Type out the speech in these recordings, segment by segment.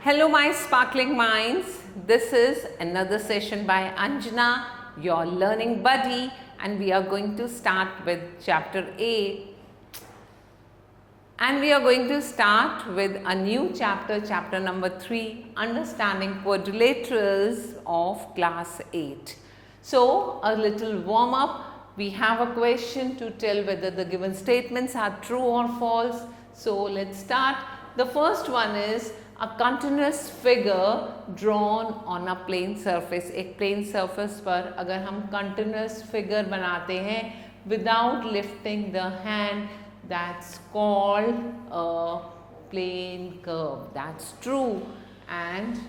Hello my sparkling minds, this is another session by Anjana, your learning buddy, and we are going to start with chapter 8 and we are going to start with a new chapter, chapter number 3, understanding quadrilaterals of class 8. So a little warm up, we have a question to tell whether the given statements are true or false. So let's start. The first one is a continuous figure drawn on a plane surface. एक plane surface पर अगर हम continuous figure बनाते हैं without lifting the hand, that's called a plane curve. That's true. And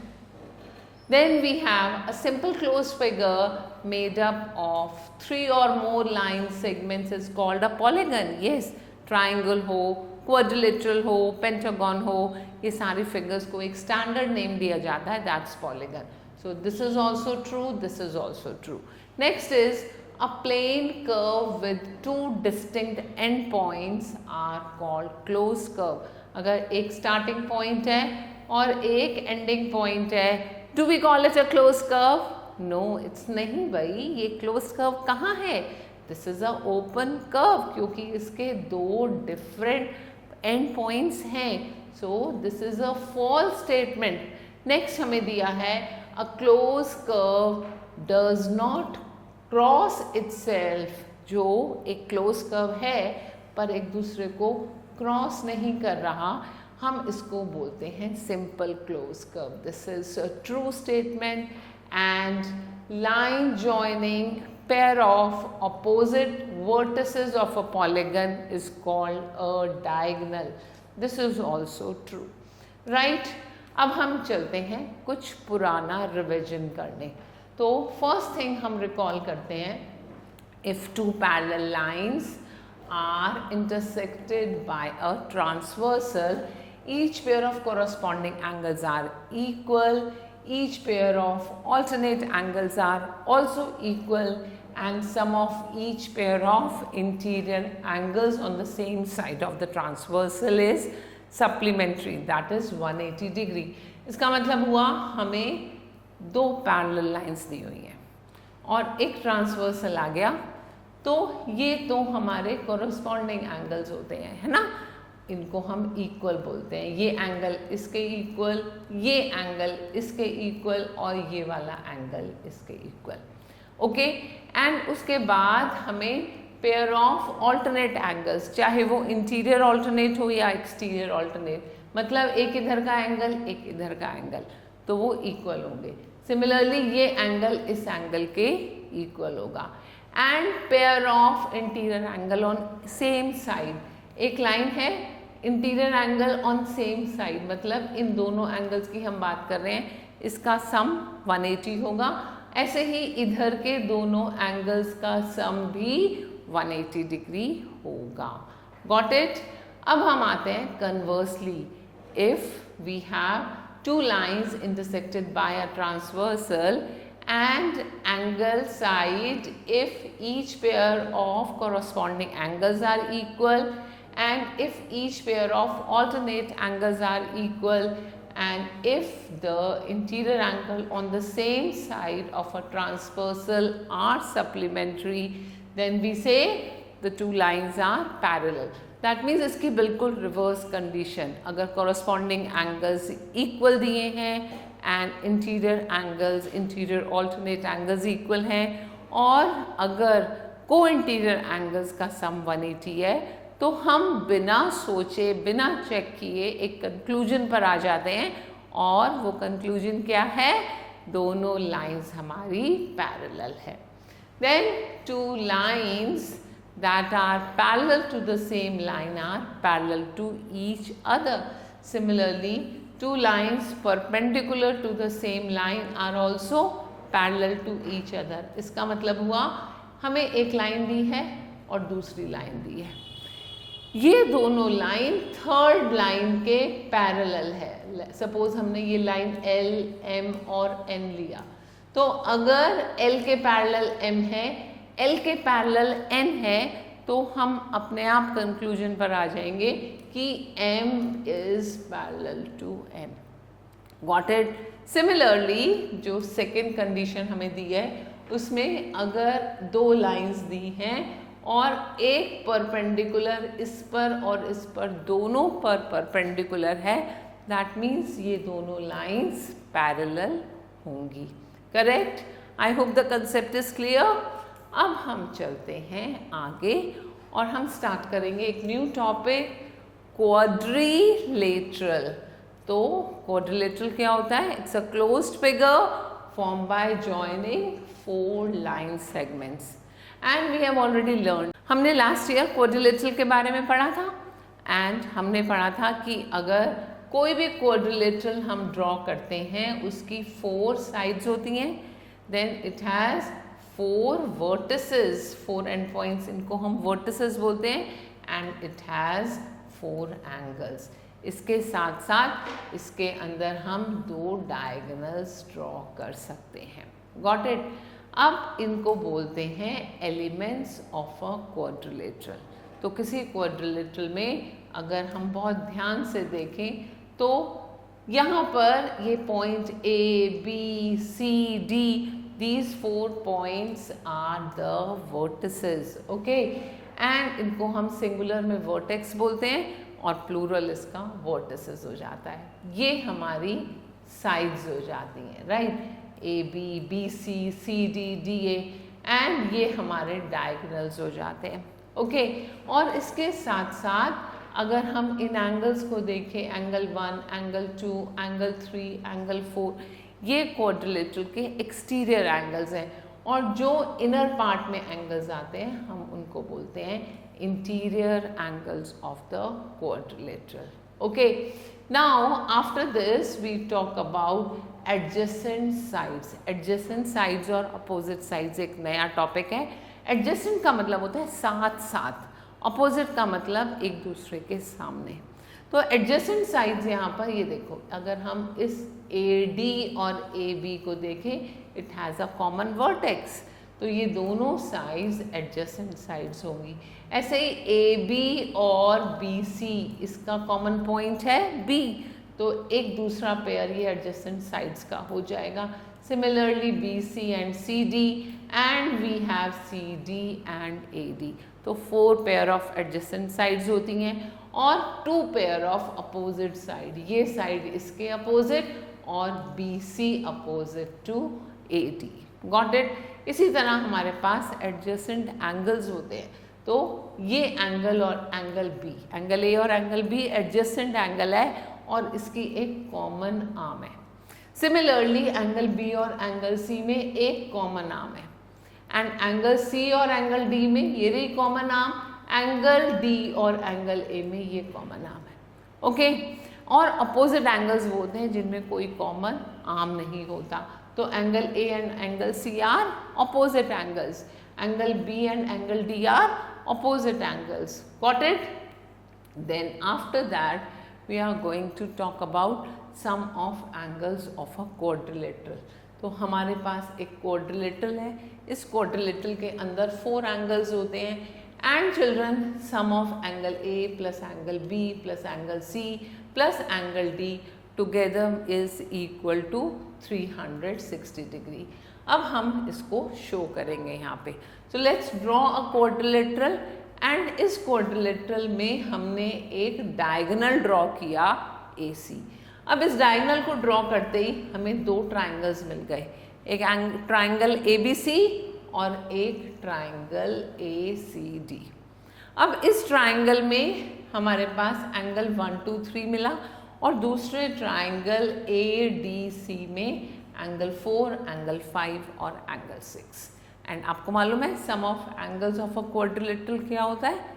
then we have a simple closed figure made up of 3 or more line segments is called a polygon. Yes, triangle हो, quadrilateral हो, pentagon हो, ये सारी figures को एक standard name दिया जाता है, that's polygon. So this is also true, this is also true. Next is a plane curve with 2 distinct end points are called close curve. अगर एक स्टार्टिंग पॉइंट है और एक एंडिंग पॉइंट है, do we call it a close curve? No, it's नहीं भाई, ये क्लोज कर्व कहाँ है? This is a open curve, क्योंकि इसके 2 डिफरेंट एंड पॉइंट्स हैं. So this is a false statement. Next हमें दिया है a close curve does not cross itself. जो एक क्लोज कर्व है पर एक दूसरे को क्रॉस नहीं कर रहा, हम इसको बोलते हैं simple close curve. This is a true statement. And line joining pair of opposite vertices of a polygon is called a diagonal. This is also true. Right? अब हम चलते हैं कुछ पुराना रिविजन करने. तो फर्स्ट थिंग हम रिकॉल करते हैं, if 2 parallel lines are intersected by a transversal, each pair of corresponding angles are equal, each pair of alternate angles are also equal, and sum of each pair of interior angles on the same side of the transversal is supplementary, that is 180 degree. इसका मतलब हुआ हमें 2 parallel lines दी हुई हैं और एक transversal आ गया, तो ये तो हमारे कोरस्पॉन्डिंग एंगल्स होते हैं, है ना. इनको हम इक्वल बोलते हैं. ये एंगल इसके इक्वल, ये एंगल इसके इक्वल और ये वाला एंगल इसके इक्वल. ओके. एंड उसके बाद हमें पेयर ऑफ ऑल्टरनेट एंगल्स, चाहे वो इंटीरियर ऑल्टरनेट हो या एक्सटीरियर ऑल्टरनेट, मतलब एक इधर का एंगल एक इधर का एंगल, तो वो इक्वल होंगे. सिमिलरली ये एंगल इस एंगल के इक्वल होगा. And pair of interior angle on same side. एक लाइन है, interior angle on same side, मतलब इन दोनों एंगल्स की हम बात कर रहे हैं, इसका सम 180 होगा. ऐसे ही इधर के दोनों एंगल्स का सम भी 180 डिग्री होगा. Got it? अब हम आते हैं conversely. If we have 2 lines intersected by a transversal and angle side, if each pair of corresponding angles are equal, and if each pair of alternate angles are equal, and if the interior angle on the same side of a transversal are supplementary, then we say the 2 lines are parallel. That means इसकी बिल्कुल reverse condition, अगर corresponding angles equal दिए हैं and interior angles, interior alternate angles equal हैं, और अगर co-interior angles का sum 180 है, तो हम बिना सोचे बिना चेक किए एक कंक्लूजन पर आ जाते हैं, और वो कंक्लूजन क्या है? दोनों लाइंस हमारी पैरेलल है. Then 2 lines that are parallel to the same line are parallel to each other. Similarly, 2 lines perpendicular to the same line are also parallel to each other. इसका मतलब हुआ हमें एक लाइन दी है और दूसरी लाइन दी है. ये दोनों लाइन थर्ड लाइन के पैरेलल है. सपोज हमने ये लाइन L, M और N लिया, तो अगर L के पैरेलल M है, L के पैरेलल N है, तो हम अपने आप कंक्लूजन पर आ जाएंगे कि M is parallel to N. Got it. Similarly जो सेकेंड कंडीशन हमें दी है उसमें अगर दो लाइंस दी हैं और एक परपेंडिकुलर इस पर और इस पर दोनों पर परपेंडिकुलर है, दैट मीन्स ये दोनों लाइंस पैरेलल होंगी। Correct? I hope the concept is clear. अब हम चलते हैं आगे और हम स्टार्ट करेंगे एक न्यू टॉपिक, क्वाड्रिलेटरल। तो क्वाड्रिलेटरल क्या होता है? It's a closed figure form by joining 4 line segments and we have already learn. हमने लास्ट ईयर क्वाड्रिलेटरल के बारे में पढ़ा था एंड हमने पढ़ा था कि अगर कोई भी क्वाड्रिलेटरल हम ड्रॉ करते हैं उसकी 4 साइड्स होती हैं, then it has 4 vertices, 4 end points, इनको हम वर्टिसेस बोलते हैं, एंड इट हैज़ 4 एंगल्स। इसके साथ साथ इसके अंदर हम 2 डायगोनल्स ड्रॉ कर सकते हैं। Got it? अब इनको बोलते हैं एलिमेंट्स ऑफ अ क्वाड्रिलेटरल। तो किसी क्वाड्रिलेटरल में अगर हम बहुत ध्यान से देखें तो यहाँ पर ये point A, B, C, D, these 4 points are the vertices, okay? And इनको हम सिंगुलर में वर्टेक्स बोलते हैं और प्लूरल इसका वर्टिसेस हो जाता है। ये हमारी साइड्स हो जाती हैं, right? A, B, B, C, C, D, D, A, and ये हमारे डायगोनल्स हो जाते हैं, ओके? और इसके साथ साथ अगर हम इन एंगल्स को देखें, एंगल 1, एंगल 2, एंगल 3, एंगल 4, ये क्वाड्रिलेटरल के एक्सटीरियर एंगल्स हैं और जो इनर पार्ट में एंगल्स आते हैं हम उनको बोलते हैं interior angles of the quadrilateral. Okay, now after this we talk about adjacent sides. Adjacent sides और अपोजिट साइड्स एक नया टॉपिक है। एडजेसेंट का मतलब होता है साथ साथ, अपोजिट का मतलब एक दूसरे के सामने। तो एडजेसेंट साइड्स यहाँ पर ये देखो, अगर हम इस AD और AB को देखें, it has a common vertex, तो ये दोनों साइड्स एडजेसेंट साइड्स होंगी। ऐसे ही AB और BC, इसका कॉमन पॉइंट है B, तो एक दूसरा पेयर ये एडजेसेंट साइड्स का हो जाएगा। Similarly BC and CD and we have CD and AD, तो 4 पेयर ऑफ एडजेसेंट साइड्स होती हैं और 2 पेयर ऑफ अपोजिट साइड, ये साइड इसके अपोजिट और BC opposite to AD। Got it? इसी तरह हमारे पास एडजेसेंट एंगल्स होते हैं, तो ये एंगल और एंगल B, एंगल A और एंगल B एडजेसेंट एंगल है और इसकी एक कॉमन आर्म है। सिमिलरली एंगल B और एंगल C में एक कॉमन आर्म है एंड एंगल C और एंगल D में ये रही कॉमन आर्म, एंगल D और एंगल A में ये कॉमन आर्म है, ओके? और अपोजिट एंगल्स वो होते हैं जिनमें कोई कॉमन आर्म नहीं होता, तो angle A and angle C are opposite angles, angle B and angle D are opposite angles. Got it? Then after that we are going to talk about some of angles of a quadrilateral। तो हमारे पास एक quadrilateral है, इस quadrilateral के अंदर 4 angles होते हैं and children sum of angle A plus angle B plus angle C plus angle D together is equal to 360 degree. अब हम इसको शो करेंगे यहाँ पे। So let's draw a quadrilateral and इस क्वाड्रिलेटरल में हमने एक डायगोनल ड्रॉ किया AC। अब इस डायगोनल को ड्रॉ करते ही हमें 2 ट्राइंगल्स मिल गए, एक ट्राइंगल ABC और एक ट्राइंगल ACD। अब इस ट्राइंगल में हमारे पास एंगल 1, 2, 3 मिला और दूसरे ट्राइंगल ADC में एंगल 4, एंगल 5 और एंगल 6। एंड आपको मालूम है sum of angles of a quadrilateral क्या होता है?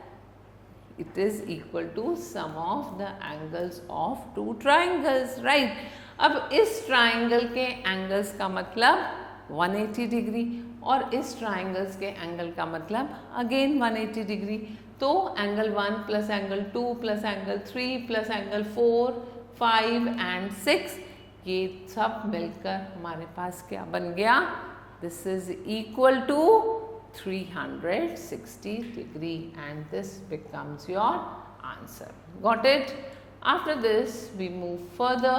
It is equal to sum of the angles of 2 triangles, right? अब इस ट्राइंगल के एंगल्स का मतलब 180 डिग्री और इस ट्राइंगल्स के एंगल का मतलब अगेन 180 डिग्री। तो angle 1 plus angle 2 plus angle 3 plus angle 4, 5 and 6, ये सब मिलकर हमारे पास क्या बन गया? This is equal to 360 degree and this becomes your answer. Got it? After this we move further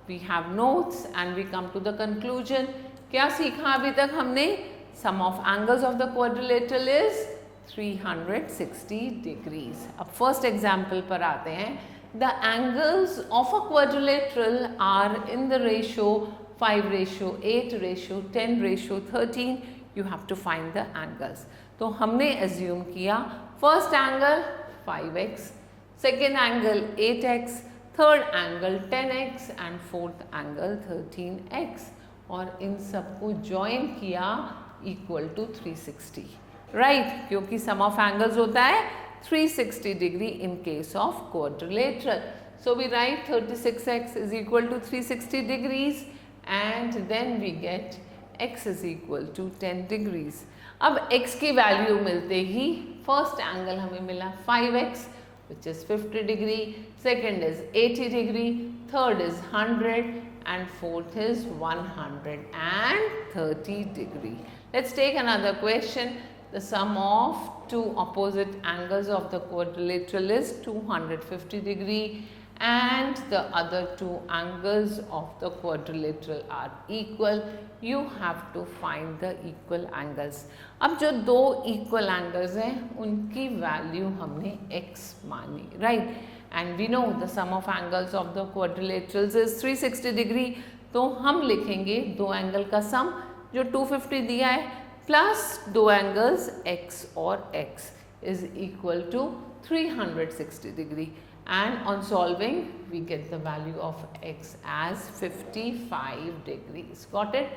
we have notes and we come to the conclusion. क्या सीखा अभी तक हमने? Sum of angles of the quadrilateral is 360 degrees. अब first example पर आते हैं. The angles of a quadrilateral are in the ratio 5:8:10:13. You have to find the angles. तो हमने assume किया first angle 5x, second angle 8x, third angle 10x and fourth angle 13x और इन सबको join किया equal to 360. Right? क्योंकि sum of angles होता है 360 degree in case of quadrilateral. So we write 36x is equal to 360 degrees and then we get x is equal to 10 degrees. अब x की value मिलते ही first angle हमें मिला 5x which is 50 degree, second is 80 degree, third is 100 and fourth is 130 degree. Let's take another question. The sum of two opposite angles of the quadrilateral is 250 degree and the other two angles of the quadrilateral are equal. You have to find the equal angles. अब जो दो equal angles हैं उनकी value हमने x मानी, right? And we know the sum of angles of the quadrilaterals is 360 degree. तो हम लिखेंगे दो एंगल का सम जो 250 दिया है प्लस दो एंगल्स x और x is equal to 360 degree. And on solving we get the value of x as 55 degrees. Got it?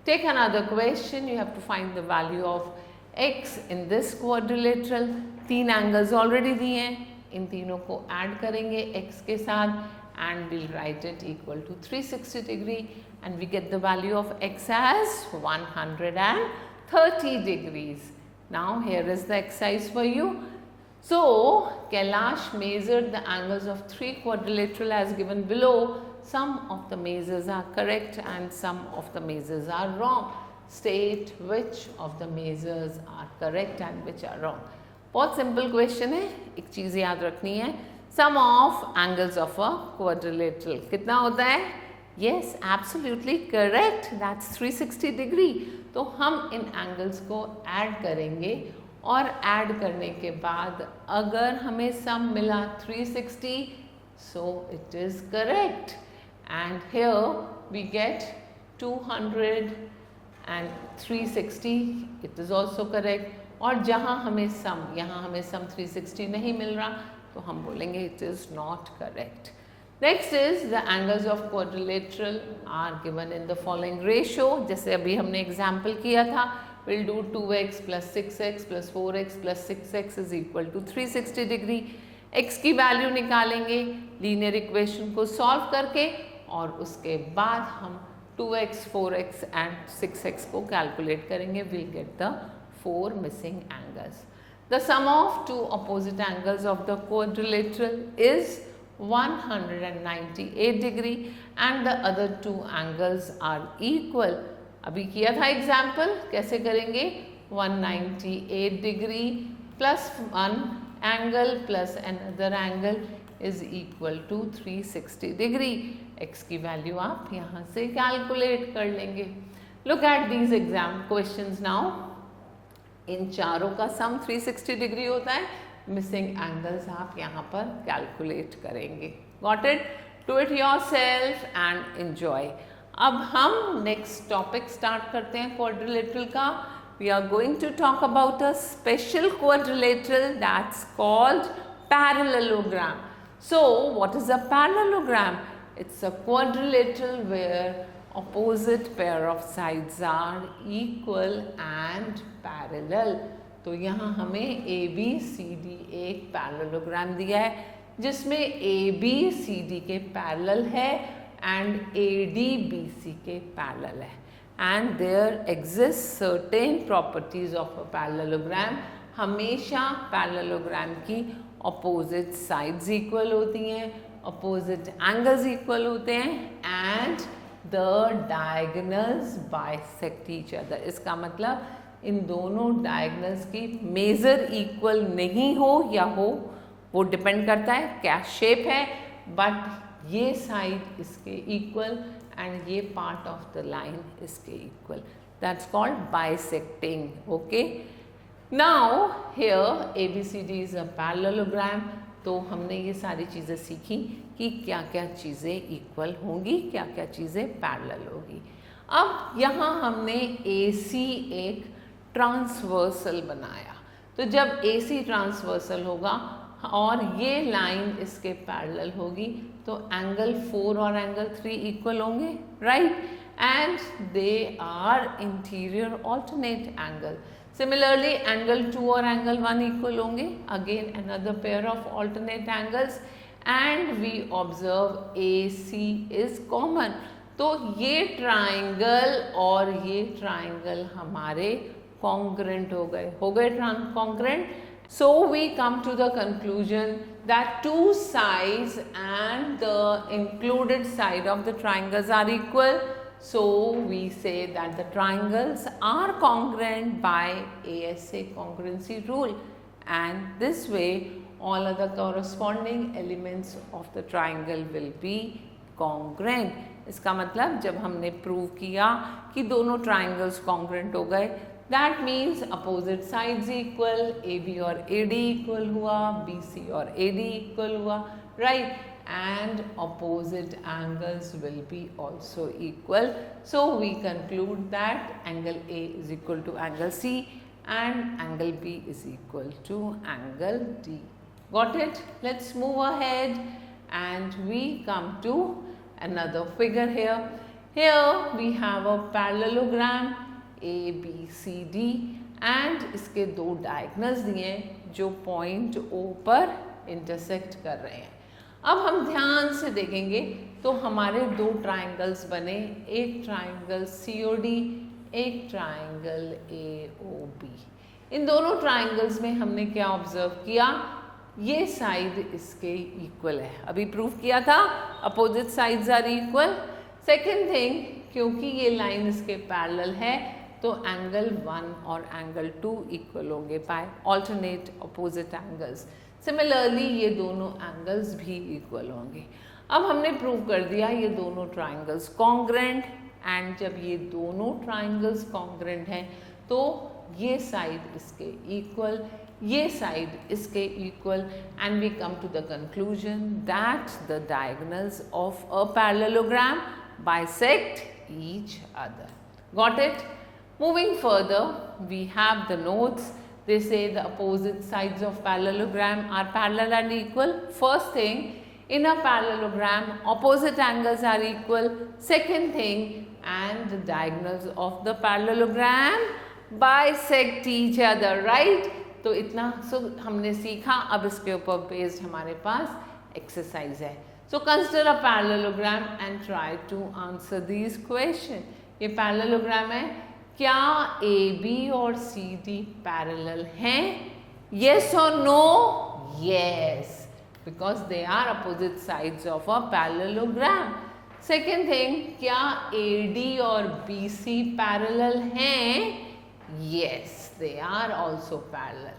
Take another question. You have to find the value of x in this quadrilateral. तीन angles already दिए हैं, इन तीनों को add करेंगे x के साथ and we'll write it equal to 360 degree and we get the value of x as 130 degrees. Now here is the exercise for you. So, Kailash measured the angles of three quadrilateral as given below. Some of the measures are correct and some of the measures are wrong. State which of the measures are correct and which are wrong. बहुत simple question है, एक चीज़ याद रखनी है. Sum of angles of a quadrilateral कितना होता है? Yes, absolutely correct. That's 360 degree. तो हम इन angles को add करेंगे और ऐड करने के बाद अगर हमें सम मिला 360 so it is correct and here we get 200 and 360 it is also correct और जहाँ हमें सम यहाँ हमें सम 360 नहीं मिल रहा तो हम बोलेंगे it is not correct. Next is the angles of quadrilateral are given in the following ratio. जैसे अभी हमने example किया था we'll do 2x plus 6x plus 4x plus 6x is equal to 360 degree. x की value निकालेंगे linear equation को solve करके और उसके बाद हम 2x, 4x and 6x को कैलकुलेट करेंगे. we'll get the four missing angles. The sum of two opposite angles of the quadrilateral is 198 degree and the other two angles are equal. अभी किया था एग्जाम्पल, कैसे करेंगे? 198 degree plus one angle plus another angle is equal to 360 degree. x की value आप यहाँ से calculate कर लेंगे. Look at these exam questions now. इन चारों का सम 360 डिग्री होता है. मिसिंग एंगल्स आप यहाँ पर कैलकुलेट करेंगे. Got it? Do it yourself and enjoy. अब हम नेक्स्ट टॉपिक स्टार्ट करते हैं क्वाड्रिलेटरल का. We are going to talk about a special quadrilateral that's called parallelogram. So what is a parallelogram? It's a quadrilateral where opposite pair of sides are equal and parallel. तो यहाँ हमें ABCD एक parallelogram दिया है जिसमें ABCD के parallel है and ADBC के parallel है and there exists certain properties of a parallelogram. हमेशा parallelogram की opposite sides equal होती हैं, opposite angles equal होते हैं and the diagonals bisect each other. इसका मतलब इन दोनों diagonals की मेजर equal नहीं हो या हो वो डिपेंड करता है क्या शेप है, बट ये साइड इसके इक्वल एंड ये पार्ट ऑफ द लाइन इसके equal. That's called bisecting. Okay, now here ABCD is a parallelogram. तो हमने ये सारी चीज़ें सीखी कि क्या क्या चीज़ें इक्वल होंगी, क्या क्या चीज़ें पैरेलल होगी. अब यहाँ हमने AC एक ट्रांसवर्सल बनाया. तो जब AC ट्रांसवर्सल होगा और ये लाइन इसके पैरेलल होगी तो एंगल 4 और एंगल 3 इक्वल होंगे, right? And they are interior alternate angle. Similarly, angle 2 और angle 1 equal होंगे. Again, another pair of alternate angles, and we observe AC is common. तो ये triangle और ये triangle हमारे congruent हो गए congruent. So we come to the conclusion that two sides and the included side of the triangles are equal. So we say that the triangles are congruent by ASA congruency rule, and this way all other corresponding elements of the triangle will be congruent. इसका मतलब जब हमने prove किया कि दोनों triangles congruent हो गए, that means opposite sides equal, AB और AD equal हुआ, BC और AD equal हुआ, right? And opposite angles will be also equal. So we conclude that angle A is equal to angle C and angle B is equal to angle D. Got it? Let's move ahead and we come to another figure here. Here we have a parallelogram ABCD and इसके दो diagonals दिए हैं जो point O पर intersect कर रहे हैं. अब हम ध्यान से देखेंगे तो हमारे दो ट्राइंगल्स बने, एक ट्राइंगल COD, एक ट्राइंगल AOB. इन दोनों ट्राइंगल्स में हमने क्या ऑब्जर्व किया, ये साइड इसके इक्वल है. अभी प्रूव किया था opposite sides are equal. Second thing, क्योंकि ये लाइन इसके पैरेलल है तो एंगल 1 और एंगल 2 इक्वल होंगे by alternate opposite angles. Similarly ये दोनों एंगल्स भी इक्वल होंगे. अब हमने प्रूव कर दिया ये दोनों ट्राइंगल्स कॉन्ग्रेंट, एंड जब ये दोनों ट्राइंगल्स कॉन्ग्रेंट हैं तो ये साइड इसके इक्वल, ये साइड इसके equal, and we come to the conclusion that the diagonals of a parallelogram bisect each other. Got it? Moving further, we have the notes. They say the opposite sides of parallelogram are parallel and equal. First thing, in a parallelogram, opposite angles are equal. Second thing, and the diagonals of the parallelogram bisect each other, right? तो इतना हमने सीखा. अब इसके ऊपर based हमारे पास exercise है. So consider a parallelogram and try to answer these questions. ये parallelogram है. क्या AB और CD पैरेलल हैं? Yes or no? Yes, because they are opposite sides of a parallelogram. Second thing, क्या AD और BC parallel हैं? Yes, they are also parallel.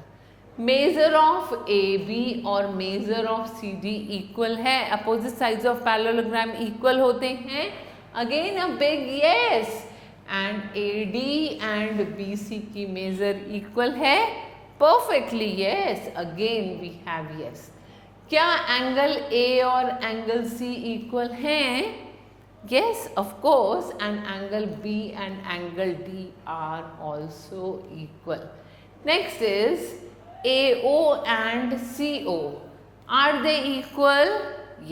Measure of AB और measure of CD equal है. Opposite sides of parallelogram equal होते हैं. Again a big yes. And AD and BC की measure equal है? Perfectly yes. Again we have yes. क्या angle A और angle C equal हैं? Yes of course. And angle B and angle D are also equal. Next is AO and CO. Are they equal?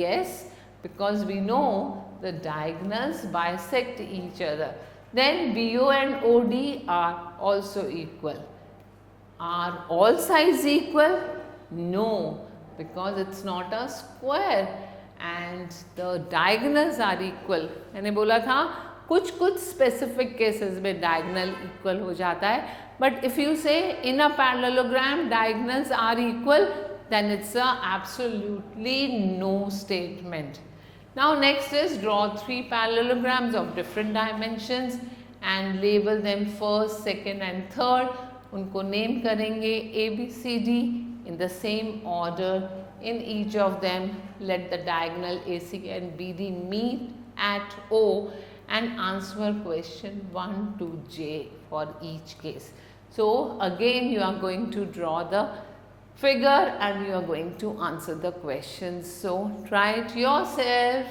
Yes, because we know the diagonals bisect each other. Then BO and OD are also equal. Are all sides equal? No, because it's not a square and the diagonals are equal. मैंने बोला था कुछ specific cases में diagonal equal हो जाता है, but if you say in a parallelogram diagonals are equal, then it's a absolutely no statement. Now next is draw 3 parallelograms of different dimensions and label them first, second and third. उनको name करेंगे ABCD in the same order in each of them let the diagonal AC and BD meet at O and answer question 1 to J for each case. So again you are going to draw the figure and you are going to answer the questions. So try it yourself.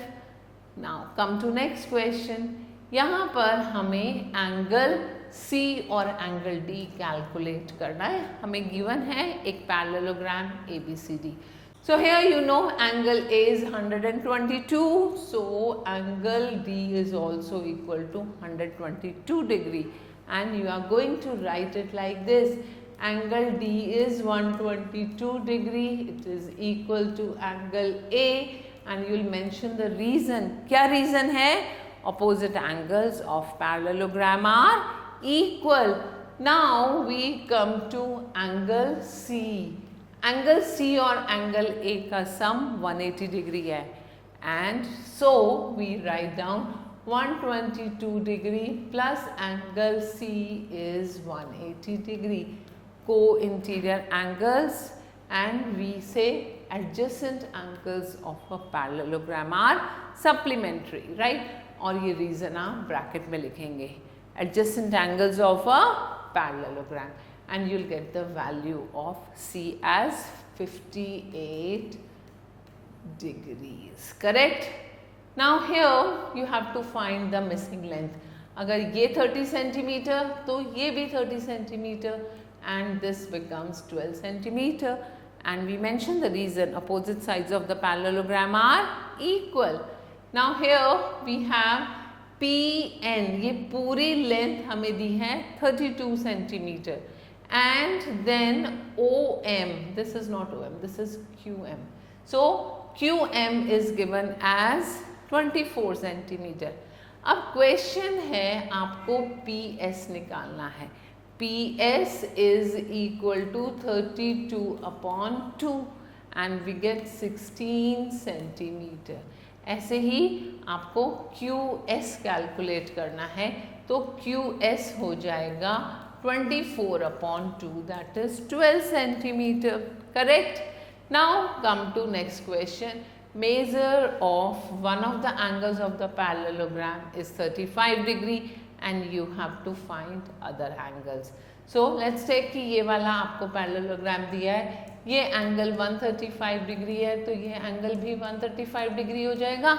Now come to next question. यहाँ पर हमें angle C और angle D calculate करना है. हमें given है एक parallelogram ABCD. So here you know angle A is 122. So angle D is also equal to 122 degree. And you are going to write it like this. Angle D is 122 degree. It is equal to angle A. And you will mention the reason. क्या reason है? Opposite angles of parallelogram are equal. Now we come to angle C. Angle C और angle A का sum 180 degree है. And so we write down 122 degree plus angle C is 180 degree. Co-interior angles, and we say adjacent angles of a parallelogram are supplementary, right? और ये reason आप bracket में लिखेंगे. Adjacent angles of a parallelogram, and you'll get the value of C as 58 degrees. Correct? Now here you have to find the missing length. अगर ये 30 centimeter तो ये भी 30 centimeter, and this becomes 12 centimeter. And we mention the reason. Opposite sides of the parallelogram are equal. Now here we have PN. ये पूरी length हमें दी है 32 centimeter. And then OM. This is not OM. This is QM. So QM is given as 24 centimeter. अब question है आपको PS निकालना है. PS is equal to 32 upon 2 and we get 16 centimeter. ऐसे ही आपको QS कैलकुलेट करना है, तो QS हो जाएगा 24 upon 2, that is 12 centimeter. Correct? Now come to next question. Measure of one of the angles of the parallelogram is 35 degree and you have to find other angles. So let's take कि ये वाला आपको parallelogram दिया है, ये angle 135 degree है तो ये एंगल भी 135 डिग्री हो जाएगा.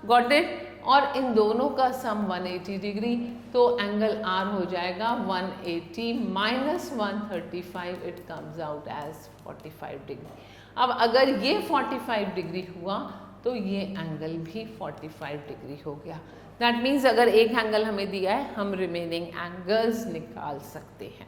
Got it? और इन दोनों का सम 180 डिग्री, तो एंगल R हो जाएगा 180 minus 135, it comes out as 45 degree. अब अगर ये 45 डिग्री हुआ तो ये एंगल भी 45 डिग्री हो गया. दैट मीन्स अगर एक एंगल हमें दिया है हम रिमेनिंग एंगल्स निकाल सकते हैं.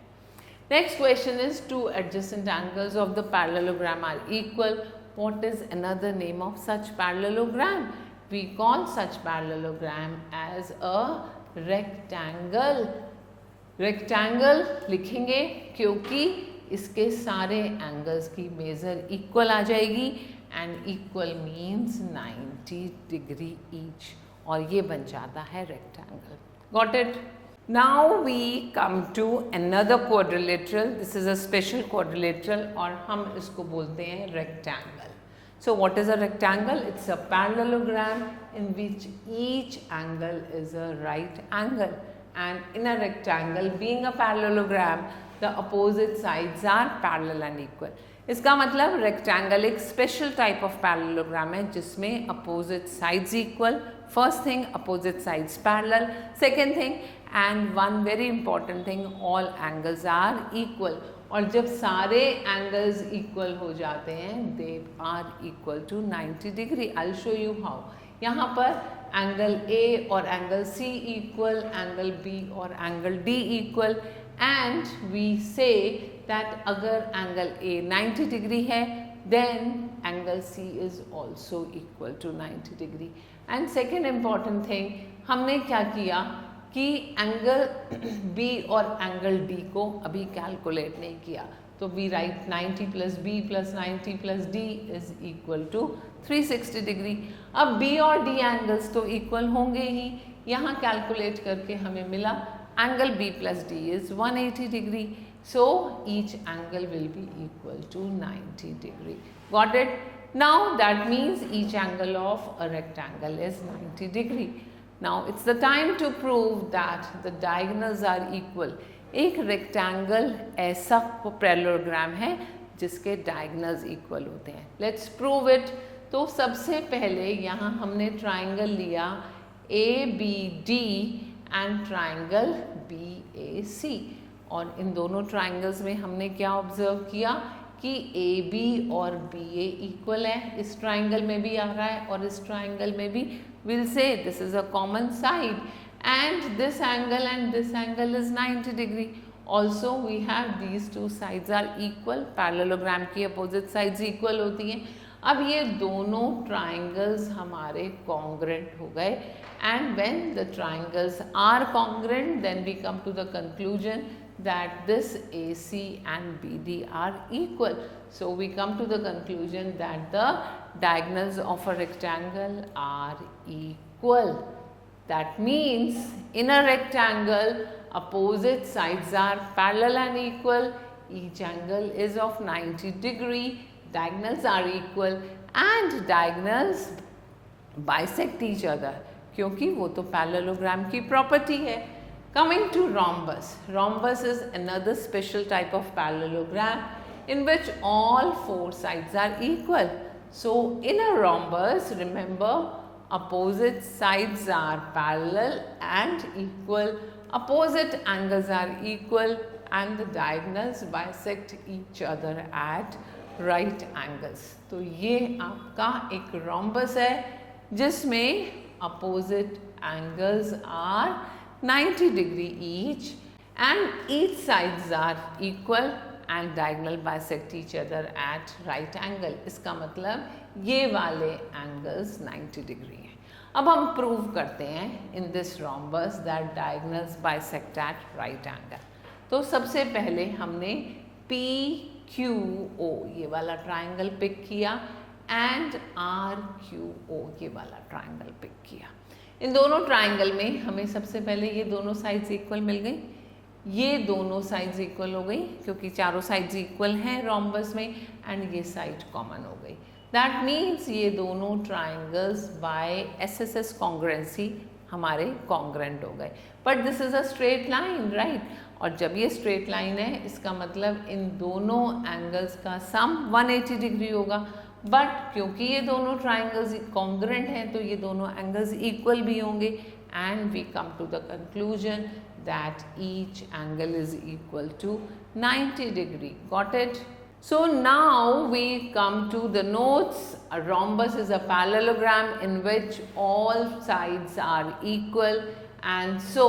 Next question is two adjacent angles of the parallelogram are equal. What is another name of such parallelogram? We call such parallelogram as a rectangle. Rectangle लिखेंगे क्योंकि इसके सारे angles की measure equal आ जाएगी and equal means 90 degree each और ये बन जाता है rectangle. Got it? Now we come to another quadrilateral. This is a special quadrilateral और हम इसको बोलते हैं rectangle. So what is a rectangle? It's a parallelogram in which each angle is a right angle, and in a rectangle being a parallelogram the opposite sides are parallel and equal. इसका मतलब rectangle एक special type of parallelogram है जिसमें opposite sides equal. First thing, opposite sides parallel. Second thing, and one very important thing, all angles are equal. और जब सारे angles equal हो जाते हैं they are equal to 90 degree. I'll show you how. यहाँ पर angle A और angle C equal, angle B और angle D equal, and we say that अगर angle A 90 degree है then angle C is also equal to 90 degree. And second important thing, हमने क्या किया कि एंगल B और angle D को अभी कैलकुलेट नहीं किया, तो we write 90 plus B plus 90 plus D is equal to 360 degree. अब B और D एंगल्स तो इक्वल होंगे ही, यहाँ कैलकुलेट करके हमें मिला angle B plus D is 180 degree. So each angle will be equal to 90 degree. Got it? Now that means each angle of a rectangle is 90 degree. Now it's the time to prove that the diagonals are equal. एक rectangle ऐसा parallelogram है जिसके diagonals equal होते हैं. Let's prove it. तो सबसे पहले यहाँ हमने triangle लिया ABD and triangle BAC, और इन दोनों triangles में हमने क्या observe किया कि AB और BA इक्वल है. इस ट्राइंगल में भी आ रहा है और इस ट्राइंगल में भी. Will say this is a common side and this angle is 90 degree. Also we have these two sides are equal. Parallelogram की अपोजिट साइड्स इक्वल होती हैं. अब ये दोनों ट्राइंगल्स हमारे कॉन्ग्रेंट हो गए and when the triangles are congruent then we come to the conclusion that this AC and BD are equal. So we come to the conclusion that the diagonals of a rectangle are equal. That means in a rectangle opposite sides are parallel and equal. Each angle is of 90 degree. Diagonals are equal and diagonals bisect each other क्योंकि वो तो parallelogram की property है. Coming to rhombus. Rhombus is another special type of parallelogram in which all four sides are equal. So in a rhombus, remember, opposite sides are parallel and equal, opposite angles are equal and the diagonals bisect each other at right angles. तो ये आपका एक rhombus है जिसमें opposite angles are 90 degree each and each sides are equal and diagonal bisect each other at right angle. इसका मतलब ये वाले angles 90 degree हैं. अब हम prove करते हैं in this rhombus that diagonals bisect at right angle. तो सबसे पहले हमने PQO ये वाला triangle pick किया and RQO ये वाला triangle pick किया. इन दोनों ट्राइंगल में हमें सबसे पहले ये दोनों साइड्स इक्वल मिल गई. ये दोनों साइड्स इक्वल हो गई क्योंकि चारों साइड्स इक्वल हैं रोम्बस में एंड ये साइड कॉमन हो गई. दैट मीन्स ये दोनों ट्राइंगल्स बाय SSS कॉन्ग्रेंसी हमारे कॉन्ग्रेंट हो गए. But this is a straight line right, और जब ये स्ट्रेट लाइन है इसका मतलब इन दोनों एंगल्स का सम 180 डिग्री होगा. बट क्योंकि ये दोनों ट्राइंगल्स कॉन्ग्रेंट हैं तो ये दोनों एंगल्स इक्वल भी होंगे and we come to the conclusion that each angle is equal to 90 degree. Got it? So now we come to the notes. A rhombus is a parallelogram in which all sides are equal, and so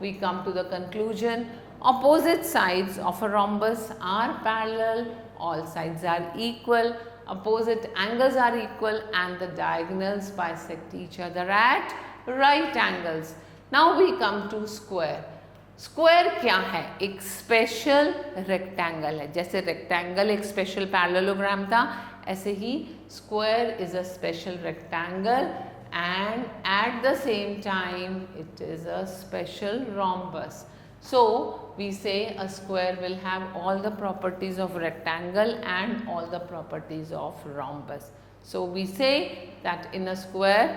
we come to the conclusion opposite sides of a rhombus are parallel, all sides are equal, opposite angles are equal and the diagonals bisect each other at right angles. Now we come to square. Square क्या है? एक special rectangle है. जैसे rectangle एक special parallelogram था ऐसे ही square is a special rectangle and at the same time it is a special rhombus. So we say a square will have all the properties of rectangle and all the properties of rhombus. So we say that in a square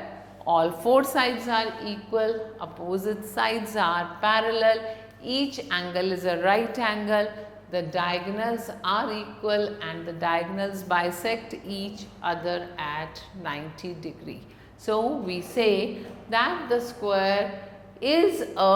all four sides are equal, opposite sides are parallel, each angle is a right angle, the diagonals are equal and the diagonals bisect each other at 90 degree. So we say that the square is a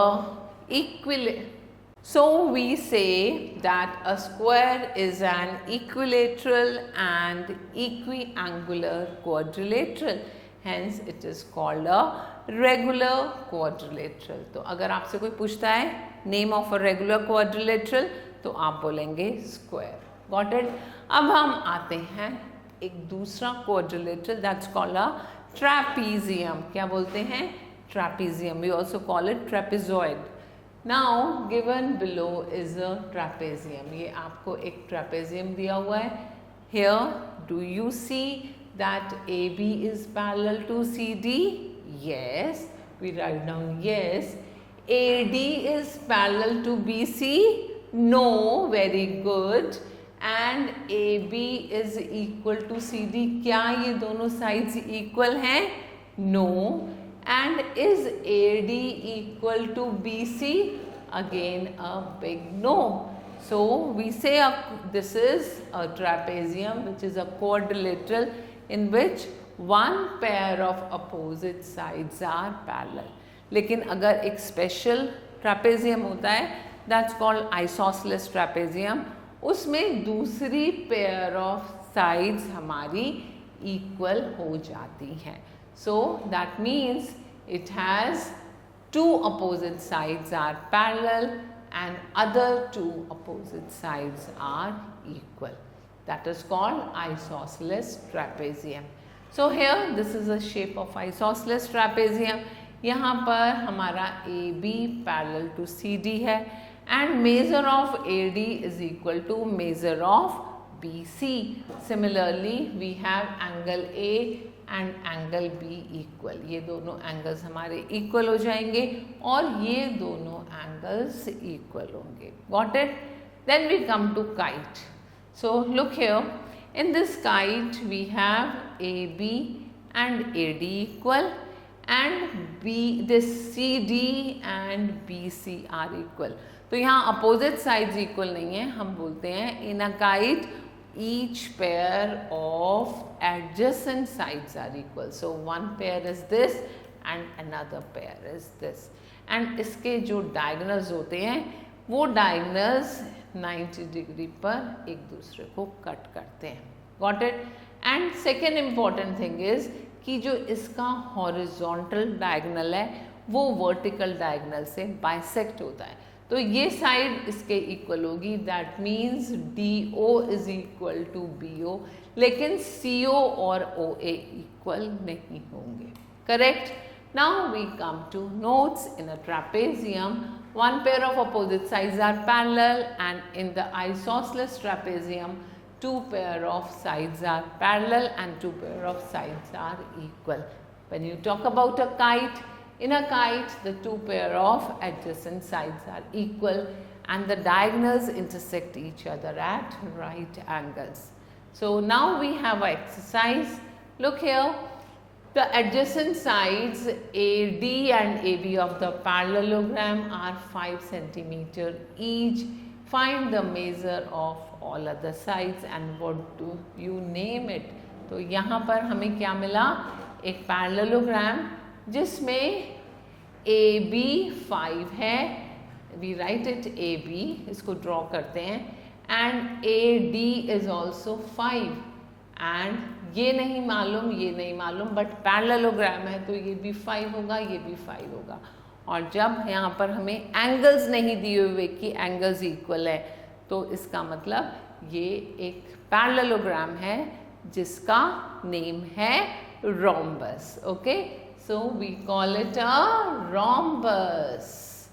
So we say that a square is an equilateral and equiangular quadrilateral. Hence it is called a regular quadrilateral. तो अगर आपसे कोई पूछता है name of a regular quadrilateral तो आप बोलेंगे square. Got it? अब हम आते हैं एक दूसरा quadrilateral that's called a trapezium. क्या बोलते हैं? Trapezium. We also call it trapezoid. Now given below is a trapezium. ये आपको एक trapezium दिया हुआ है. Here do you see that AB is parallel to CD? Yes. We write down yes. AD is parallel to BC? No. Very good. and AB is equal to CD. क्या ये दोनों sides equal हैं? No. And is AD equal to BC? Again a big no. So we say this is a trapezium which is a quadrilateral in which one pair of opposite sides are parallel. लेकिन अगर एक special trapezium होता है that's called isosceles trapezium, उसमें दूसरी pair of sides हमारी equal हो जाती हैं. So that means it has two opposite sides are parallel and other two opposite sides are equal. That is called isosceles trapezium. So here this is a shape of isosceles trapezium. यहाँ पर हमारा AB parallel to CD है and measure of AD is equal to measure of BC. Similarly we have angle A and angle B equal. ये दोनों angles हमारे equal हो जाएंगे और ये दोनों angles equal होंगे. Got it? Then we come to kite. So look here, in this kite we have AB and AD equal and this CD and BC are equal. तो यहाँ opposite sides equal नहीं है, हम बोलते हैं in a kite each pair of adjacent sides are equal. So one pair is this and another pair is this. And इसके जो diagonals होते हैं वो diagonals 90 degree पर एक दूसरे को cut करते हैं. Got it? And second important thing is कि जो इसका horizontal diagonal है वो vertical diagonal से bisect होता है. तो ये साइड इसके इक्वल होगी, that means DO is equal to BO, लेकिन CO और OA इक्वल नहीं होंगे. Correct? Now we come to notes. In a trapezium one pair of opposite sides are parallel and in the isosceles trapezium two pair of sides are parallel and two pair of sides are equal. When you talk about a kite, in a kite the two pair of adjacent sides are equal and the diagonals intersect each other at right angles. So now we have an exercise. Look here, the adjacent sides AD and AB of the parallelogram are 5 centimeter each. Find the measure of all other sides and what do you name it. तो यहाँ पर हमें क्या मिला? एक parallelogram जिसमें AB 5 है, we write it AB, इसको draw करते हैं, and AD is also 5 and ये नहीं मालूम बट पैरेललोग्राम है तो ये भी 5 होगा, ये भी 5 होगा. और जब यहाँ पर हमें एंगल्स नहीं दिए हुए कि एंगल्स इक्वल है तो इसका मतलब ये एक पैरेललोग्राम है जिसका नेम है rhombus. Okay, so we call it a rhombus.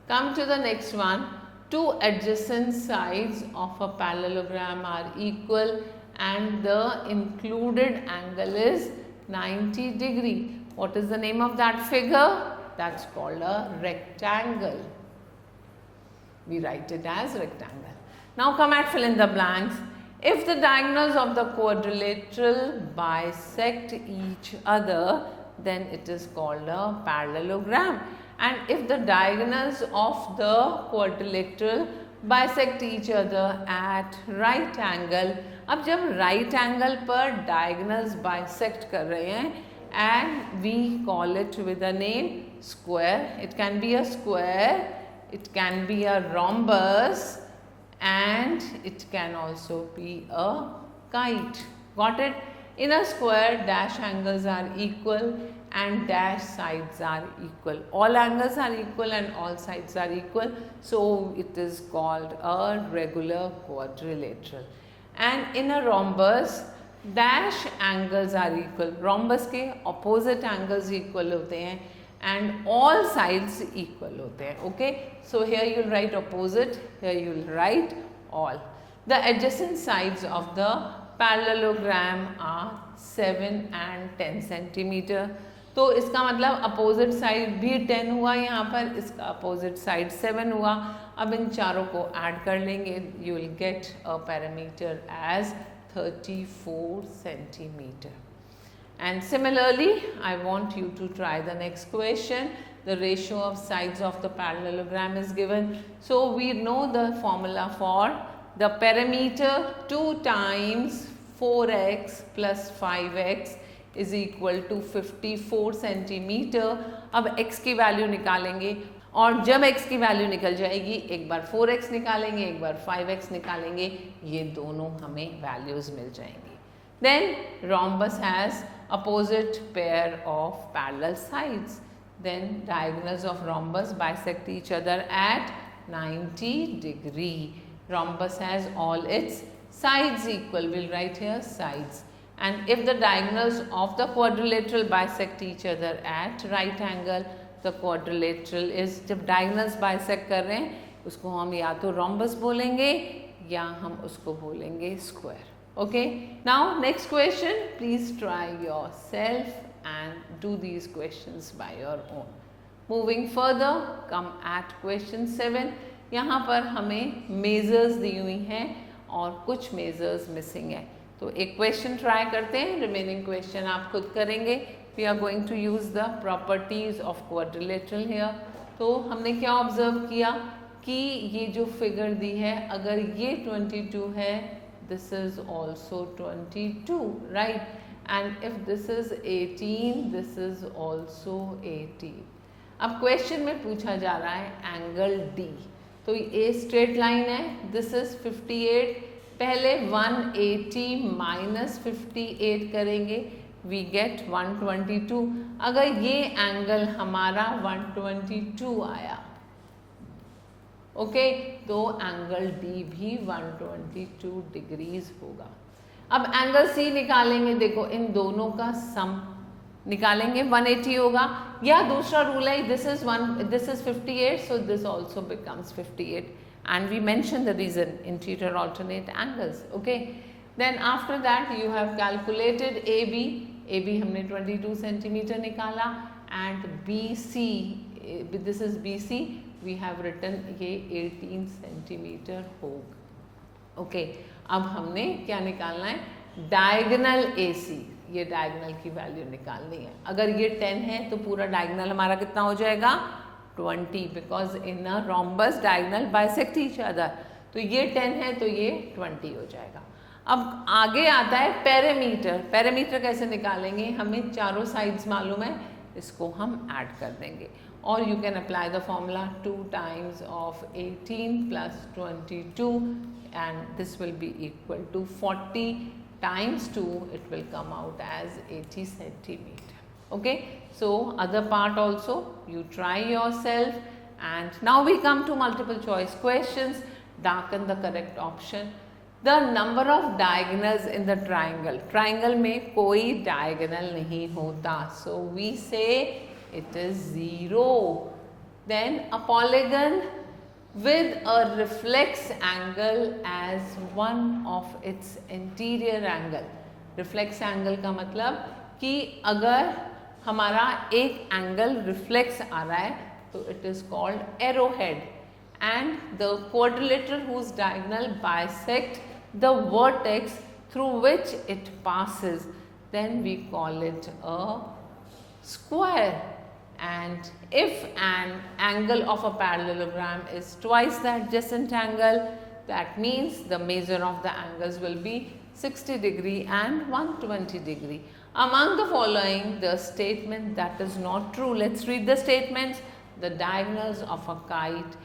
Come to the next one. Two adjacent sides of a parallelogram are equal and the included angle is 90 degree. What is the name of that figure? That's called a rectangle. We write it as rectangle. Now come at fill in the blanks. If the diagonals of the quadrilateral bisect each other, then it is called a parallelogram. And if the diagonals of the quadrilateral bisect each other at right angle, अब जब right angle पर diagonals bisect कर रहे हैं and we call it with a name square. It can be a square, it can be a rhombus and it can also be a kite. Got it? In a square, dash angles are equal and dash sides are equal. All angles are equal and all sides are equal. So it is called a regular quadrilateral. And in a rhombus, dash angles are equal. Rhombus के opposite angles equal होते हैं and all sides equal होते हैं. Okay, so here you will write opposite, here you will write all. The adjacent sides of the parallelogram are 7 and 10 centimeter. तो इसका मतलब opposite side भी 10 हुआ यहाँ पर, इसका अपोजिट साइड 7 हुआ। अब इन चारों को ऐड कर लेंगे, you will get a parameter as 34 centimeter. And similarly, I want you to try the next question. The ratio of sides of the parallelogram is given. So we know the formula for the perimeter 2 times 4x plus 5x is equal to 54 centimeter. अब x की value निकालेंगे और जब x की value निकल जाएगी एक बार 4x निकालेंगे, एक बार 5x निकालेंगे, ये दोनों हमें वैल्यूज मिल जाएंगी। Then rhombus has opposite pair of parallel sides. Then diagonals of rhombus bisect each other at 90 degree. Rhombus has all its sides equal. We'll write here sides. And if the diagonals of the quadrilateral bisect each other at right angle, the quadrilateral is, जब diagonals bisect कर रहे हैं उसको हम या तो rhombus बोलेंगे या हम उसको बोलेंगे square. Okay, now next question, please try yourself and do these questions by your own. Moving further, come at question 7. यहाँ पर हमें measures दी हुई हैं और कुछ measures missing है, तो एक क्वेश्चन ट्राई करते हैं, रिमेनिंग क्वेश्चन आप खुद करेंगे। We are going to use the properties of quadrilateral here. तो हमने क्या ऑब्जर्व किया कि ये जो फिगर दी है, अगर ये 22 है, this is also 22, right, and if this is 18, this is also 18। अब क्वेश्चन में पूछा जा रहा है एंगल D, तो ये स्ट्रेट लाइन है, दिस इज 58, पहले 180 माइनस 58 करेंगे, वी गेट 122। अगर ये एंगल हमारा 122 आया, ओके, तो एंगल D भी 122 डिग्रीज होगा। अब एंगल C निकालेंगे, देखो इन दोनों का सम निकालेंगे, 180 होगा, या दूसरा रूल है, this is 58, so this also becomes 58, and we mention the reason, interior alternate angles. Okay, then after that you have calculated AB हमने 22 centimeter निकाला, and BC, this is BC, we have written ये 18 centimeter होगा। Okay, अब हमने क्या निकालना है, diagonal AC, ये डायगनल की वैल्यू निकालनी है। अगर ये 10 है तो पूरा डायगनल हमारा कितना हो जाएगा, 20, because in a rhombus diagonal bisect each other, तो ये 10 है तो ये 20 हो जाएगा। अब आगे आता है पेरीमीटर। पेरीमीटर कैसे निकालेंगे, हमें चारों साइड्स मालूम है, इसको हम ऐड कर देंगे और you can apply the formula 2 times of 18 plus 22 and this will be equal to 40 times 2, it will come out as 80 centimeter. Okay, so other part also you try yourself, and now we come to multiple choice questions. Darken the correct option. The number of diagonals in the triangle. Triangle में कोई diagonal नहीं होता, so we say it is 0. Then a polygon with a reflex angle as one of its interior angle. Reflex angle का मतलब कि अगर हमारा एक एंगल रिफ्लेक्स आ रहा है तो it is called arrowhead, and the quadrilateral whose diagonal bisect the vertex through which it passes, then we call it a square. And if an angle of a parallelogram is twice the adjacent angle, that means the measure of the angles will be 60 degree and 120 degree. Among the following, the statement that is not true. Let's read the statements. The diagonals of a kite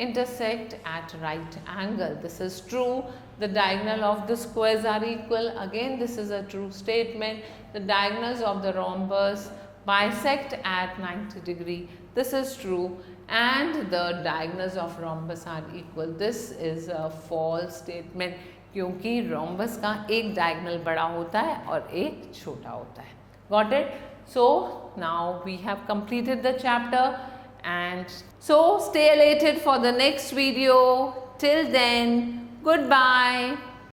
intersect at right angle. This is true. The diagonal of the squares are equal. Again, this is a true statement. The diagonals of the rhombus bisect at 90 degree. This is true. And the diagonals of rhombus are equal. This is a false statement, क्योंकि rhombus का एक diagonal बड़ा होता है और एक छोटा होता है। Got it? So now we have completed the chapter, and so stay elated for the next video. Till then, goodbye.